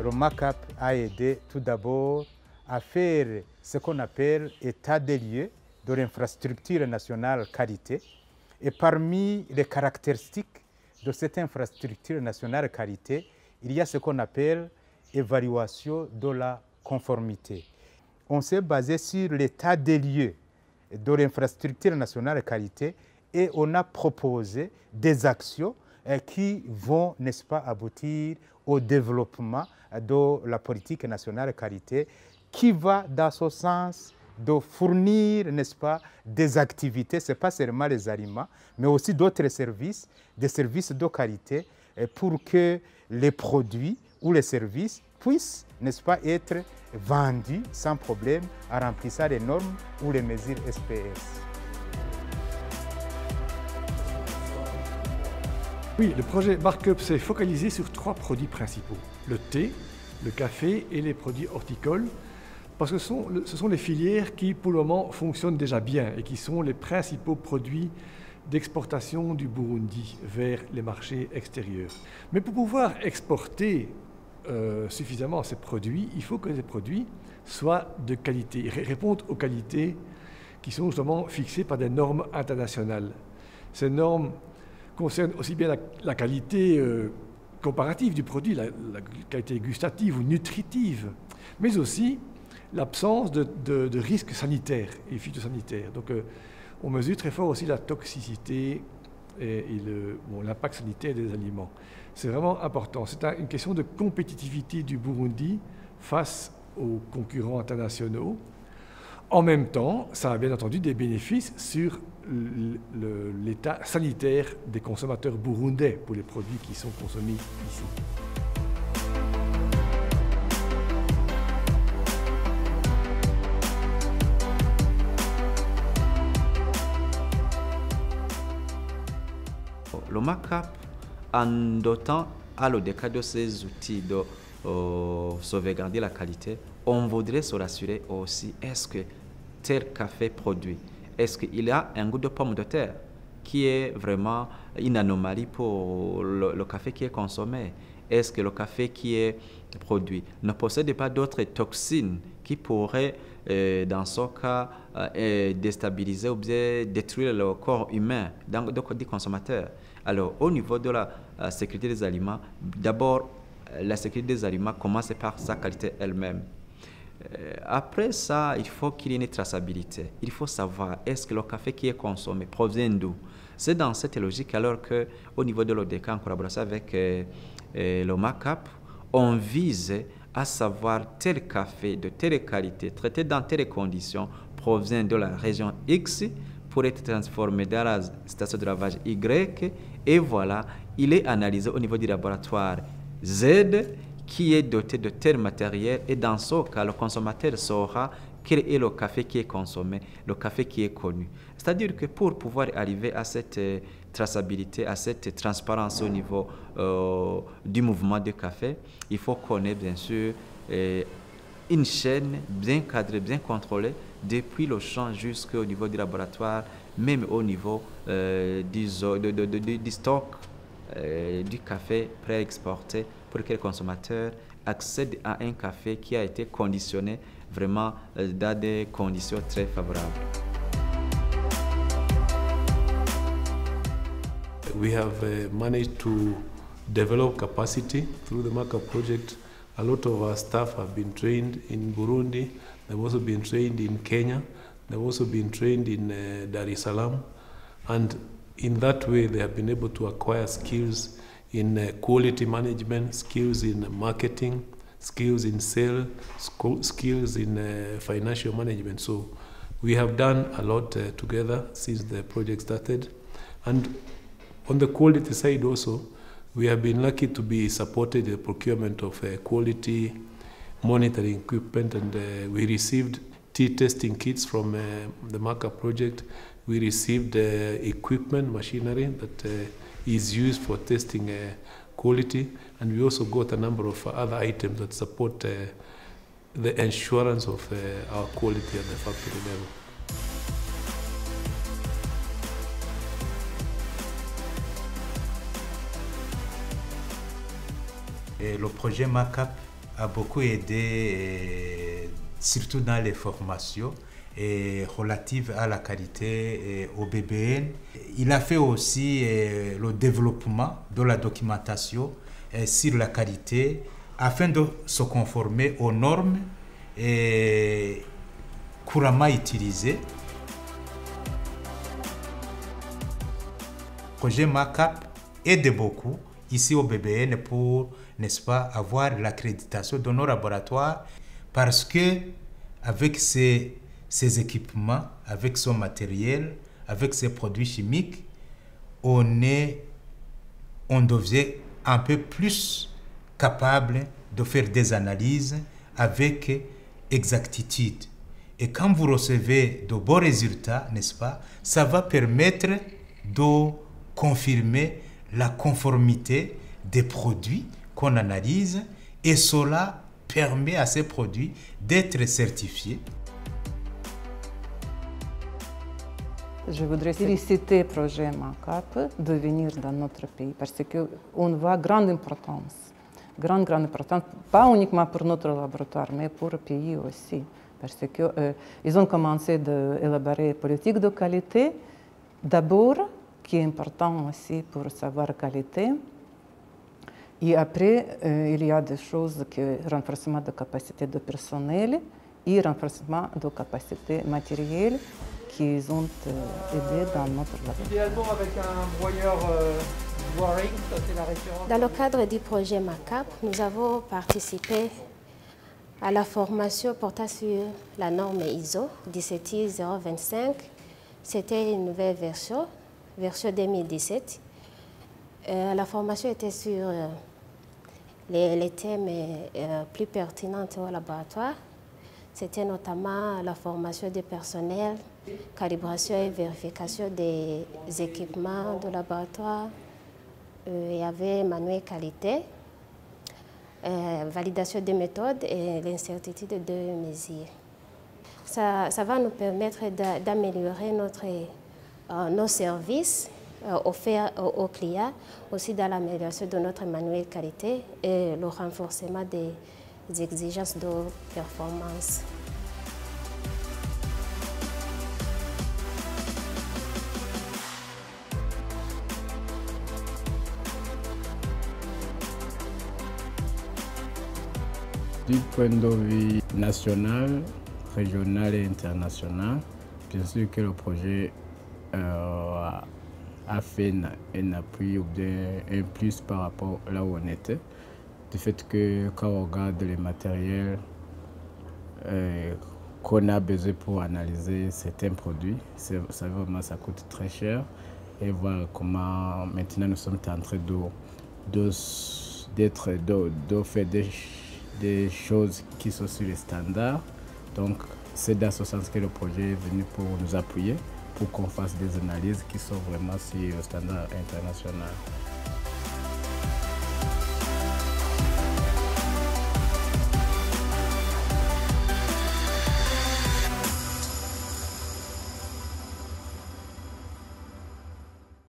le MACAP a aidé tout d'abord à faire ce qu'on appelle état des lieux de l'infrastructure nationale qualité. Et parmi les caractéristiques de cette infrastructure nationale qualité, il y a ce qu'on appelle évaluation de la conformité. On s'est basé sur l'état des lieux de l'infrastructure nationale qualité et on a proposé des actions qui vont, n'est-ce pas, aboutir au développement de la politique nationale qualité qui va dans ce sens de fournir, n'est-ce pas, des activités, ce n'est pas seulement les aliments, mais aussi d'autres services, des services de qualité pour que les produits ou les services puissent, n'est-ce pas, être vendus sans problème en remplissant les normes ou les mesures SPS. Oui, le projet Markup s'est focalisé sur 3 produits principaux. Le thé, le café et les produits horticoles, parce que ce sont les filières qui, pour le moment, fonctionnent déjà bien et qui sont les principaux produits d'exportation du Burundi vers les marchés extérieurs. Mais pour pouvoir exporter suffisamment ces produits, il faut que ces produits soient de qualité, répondent aux qualités qui sont justement fixées par des normes internationales. Ces normes concernent aussi bien la qualité comparative du produit, la qualité gustative ou nutritive, mais aussi l'absence de risques sanitaires et phytosanitaires. Donc on mesure très fort aussi la toxicité et l'impact sanitaire des aliments. C'est vraiment important. C'est une question de compétitivité du Burundi face aux concurrents internationaux. En même temps, ça a bien entendu des bénéfices sur l'état sanitaire des consommateurs burundais pour les produits qui sont consommés ici. Le MACAP, en dotant à l'ODECA de ces outils de sauvegarder la qualité, on voudrait se rassurer aussi, est-ce que tel café produit, est-ce qu'il a un goût de pomme de terre qui est vraiment une anomalie pour le café qui est consommé? Est-ce que le café qui est produit ne possède pas d'autres toxines qui pourraient, dans ce cas, déstabiliser ou bien détruire le corps humain du consommateur? Alors, au niveau de la sécurité des aliments, d'abord, la sécurité des aliments commence par sa qualité elle-même. Après ça, il faut qu'il y ait une traçabilité. Il faut savoir, est-ce que le café qui est consommé provient d'où? C'est dans cette logique alors qu'au niveau de l'ODECA, en collaboration avec le MACAP, on vise à savoir tel café de telle qualité, traité dans telles conditions, provient de la région X pour être transformé dans la station de lavage Y. Et voilà, il est analysé au niveau du laboratoire Z qui est doté de tel matériel. Et dans ce cas, le consommateur saura quel est le café qui est consommé, le café qui est connu. C'est-à-dire que pour pouvoir arriver à cette traçabilité, à cette transparence au niveau du mouvement du café, il faut connaître bien sûr une chaîne bien cadrée, bien contrôlée, depuis le champ jusqu'au niveau du laboratoire, même au niveau du stock du café pré-exporté pour que le consommateur accède à un café qui a été conditionné vraiment dans des conditions très favorables. We have managed to develop capacity through the MACAP project. A lot of our staff have been trained in Burundi. They've also been trained in Kenya. They've also been trained in Dar es Salaam. And in that way, they have been able to acquire skills in quality management, skills in marketing, skills in sales, skills in financial management. So we have done a lot together since the project started. And on the quality side also, we have been lucky to be supported in the procurement of quality monitoring equipment, and we received tea testing kits from the MACAP project. We received equipment, machinery that is used for testing quality, and we also got a number of other items that support the assurance of our quality at the factory level. Et le projet MACAP a beaucoup aidé, surtout dans les formations relatives à la qualité au BBN. Il a fait aussi le développement de la documentation sur la qualité afin de se conformer aux normes couramment utilisées. Le projet MACAP aide beaucoup ici au BBN pour, n'est-ce pas, avoir l'accréditation de nos laboratoires parce que avec ces équipements, avec son matériel, avec ces produits chimiques, on devient un peu plus capable de faire des analyses avec exactitude. Et quand vous recevez de bons résultats, n'est-ce pas, ça va permettre de confirmer la conformité des produits qu'on analyse et cela permet à ces produits d'être certifiés. Je voudrais féliciter le projet MACAP de venir dans notre pays parce qu'on voit grande importance, grande importance, pas uniquement pour notre laboratoire, mais pour le pays aussi. Parce qu'ils ont commencé à élaborer une politique de qualité, d'abord, qui est important aussi pour savoir la qualité. Et après, il y a des choses comme renforcement de capacité de personnel et renforcement de capacité matérielle qui ont aidé dans notre laboratoire. Idéalement avec un broyeur Waring, ça c'est la référence. Dans le cadre du projet MACAP, nous avons participé à la formation portant sur la norme ISO 17025. C'était une nouvelle version 2017. La formation était sur les thèmes plus pertinents au laboratoire. C'était notamment la formation du personnel, calibration et vérification des équipements de laboratoire. Il y avait manuel qualité, validation des méthodes et l'incertitude de mesures. Ça va nous permettre d'améliorer nos services offerts aux clients, aussi dans l'amélioration de notre manuel qualité et le renforcement des exigences de performance. Du point de vue national, régional et international, bien sûr que le projet a fait un appui ou bien un plus par rapport là où on était. Du fait que quand on regarde les matériels qu'on a besoin pour analyser certains produits, ça coûte très cher. Et voilà comment maintenant nous sommes en train de faire des choses qui sont sur les standards. Donc c'est dans ce sens que le projet est venu pour nous appuyer, pour qu'on fasse des analyses qui sont vraiment sur le standard international.